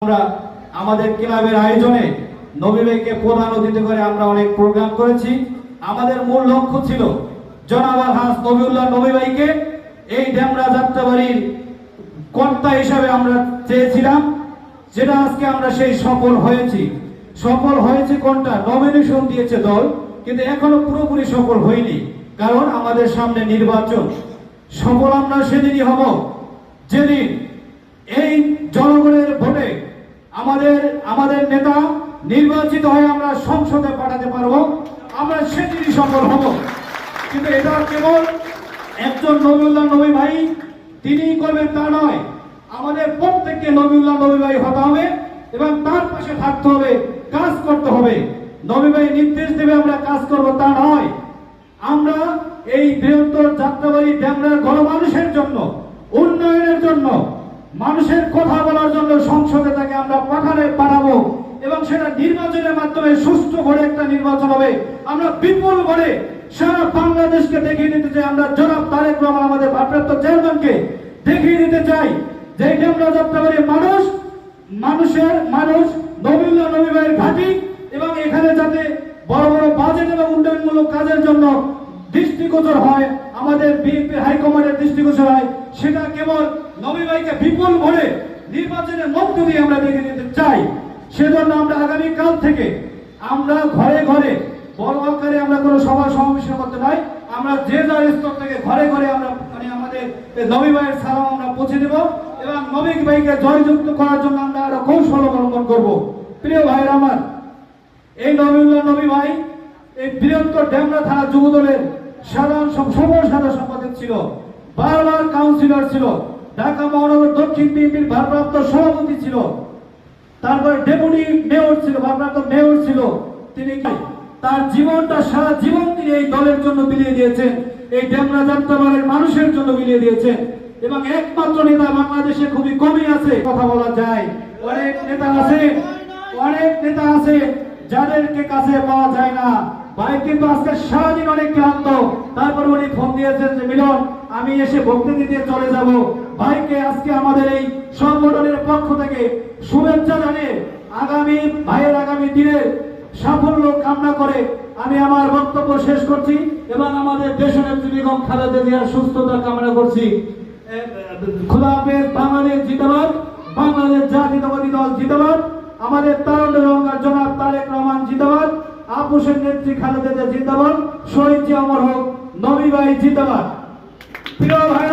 আমরা আমাদের ক্লাবের আয়োজনে নবী ভাইকে প্রধান অতিথি করে আমরা অনেক প্রোগ্রাম করেছি। আমাদের মূল লক্ষ্য ছিল জনাব আলহাজ নবীউল্লাহ নবী ভাইকে এই ডেমরা যাত্রাবাড়ির কর্তা হিসাবে আমরা চেয়েছিলাম, যেটা আজকে আমরা সেই সফল হয়েছি। কোনটা নমিনেশন দিয়েছে দল, কিন্তু এখনো পুরোপুরি সফল হয়নি, কারণ আমাদের সামনে নির্বাচন। সফল আমরা সেদিনই হব যেদিন এই জনগণের ভোটে আমাদের নেতা নির্বাচিত হয়ে আমরা সংসদে পাঠাতে পারবো, আমরা সেদিনই সফল হব। কিন্তু এটা কেবল একজন নবীউল্লাহ নবী ভাই তিনিই করবেন তা নয়, আমাদের প্রত্যেককে নবীউল্লাহ নবী ভাই হতে হবে এবং তার পাশে থাকতে হবে, কাজ করতে হবে। নবী ভাই নির্দেশ দেবে আমরা কাজ করব তা নয়। আমরা এই বৃহত্তর যাত্রাবাড়ি ডেমরার গণমানুষের জন্য, উন্নয়নের জন্য, মানুষের কথা বলার জন্য সংসদে তাকে আমরা পাঠাবো এবং সেটা নির্বাচনের মাধ্যমে সুষ্ঠু করে একটা নির্বাচন হবে। আমরা বিপুল করে সারা বাংলাদেশকে দেখিয়ে দিতে চাই, আমরা জনাব তারেক রহমান আমাদের ভারপ্রাপ্ত চেয়ারম্যানকে দেখিয়ে দিতে চাই যে ডেমরা যাত্রাবাড়ির মানুষ নবীউল্লাহ নবী ভাইয়ের ঘাঁটি, এবং এখানে যাতে বড় বড় বাজেট এবং উন্নয়নমূলক কাজের জন্য দৃষ্টিগোচর হয়, আমাদের বিএনপি হাইকমান্ডের দৃষ্টিগোচর হয়, সেটা কেবল নবী ভাইকে বিপুল ভোটে নির্বাচনের মধ্য দিয়ে আমরা দেখে নিতে চাই। সেজন্য আমরা আগামীকাল থেকে আমরা ঘরে ঘরে বড় আকারে আমরা কোনো সভা সমাবেশ করতে নয়, আমরা যে যার স্তর থেকে ঘরে ঘরে আমরা আমাদের নবী ভাইয়ের সালাম আমরা পৌঁছে দেব এবং নবী ভাইকে জয়যুক্ত করার জন্য আমরা আরো কৌশল অবলম্বন করব। প্রিয় ভাইয়ের আমার, এই নবীউল্লাহ নবী ভাই এই বৃহত্তর ডেমরা থানা যুবদলের সাধারণ সম্পাদক ছিল, বারবার কাউন্সিলর ছিল, ঢাকা মহানগর দক্ষিণ বিএনপির ভারপ্রাপ্ত সভাপতি ছিল, তারপরে ডেপুটি মেয়র ছিল, ভারপ্রাপ্ত মেয়র ছিল। তিনি তার জীবনটা সারা জীবন তিনি এই দলের জন্য বিলিয়ে দিয়েছেন, এই ডেমরা যাত্রাবাড়ির মানুষের জন্য বিলিয়ে দিয়েছেন। এবং একমাত্র নেতা বাংলাদেশে খুবই কমই আছে, কথা বলা যায়। অনেক নেতা আছে যাদেরকে কাছে পাওয়া যায় না। ভাই কিন্তু আজকে সারাদিন অনেক ক্লান্ত, তারপর উনি ফোন দিয়েছেন যে মিলন আমি এসে বক্তৃতা দিয়ে চলে যাব। ভাইকে আজকে আমাদের এই সংগঠনের পক্ষ থেকে শুভেচ্ছা জানিয়ে ভাইয়ের আগামী দিনের সাফল্য কামনা করে আমি আমার বক্তব্য শেষ করছি এবং আমাদের দেশনেত্রী বেগম খালেদা জিয়ার সুস্থতা কামনা করছি। খোদা হাফেজ। বাংলাদেশ জিন্দাবাদ, বাংলাদেশ জাতীয়তাবাদী দল জিন্দাবাদ, আমাদের তারুণ্যের অহংকার জনাব তারেক রহমান জিন্দাবাদ, আপুসের নেত্রী খালেদা জিয়া জিন্দাবাদ, শহীদ জিয়া অমর হোক, নবী ভাই জিন্দাবাদ। প্রিয় ভাই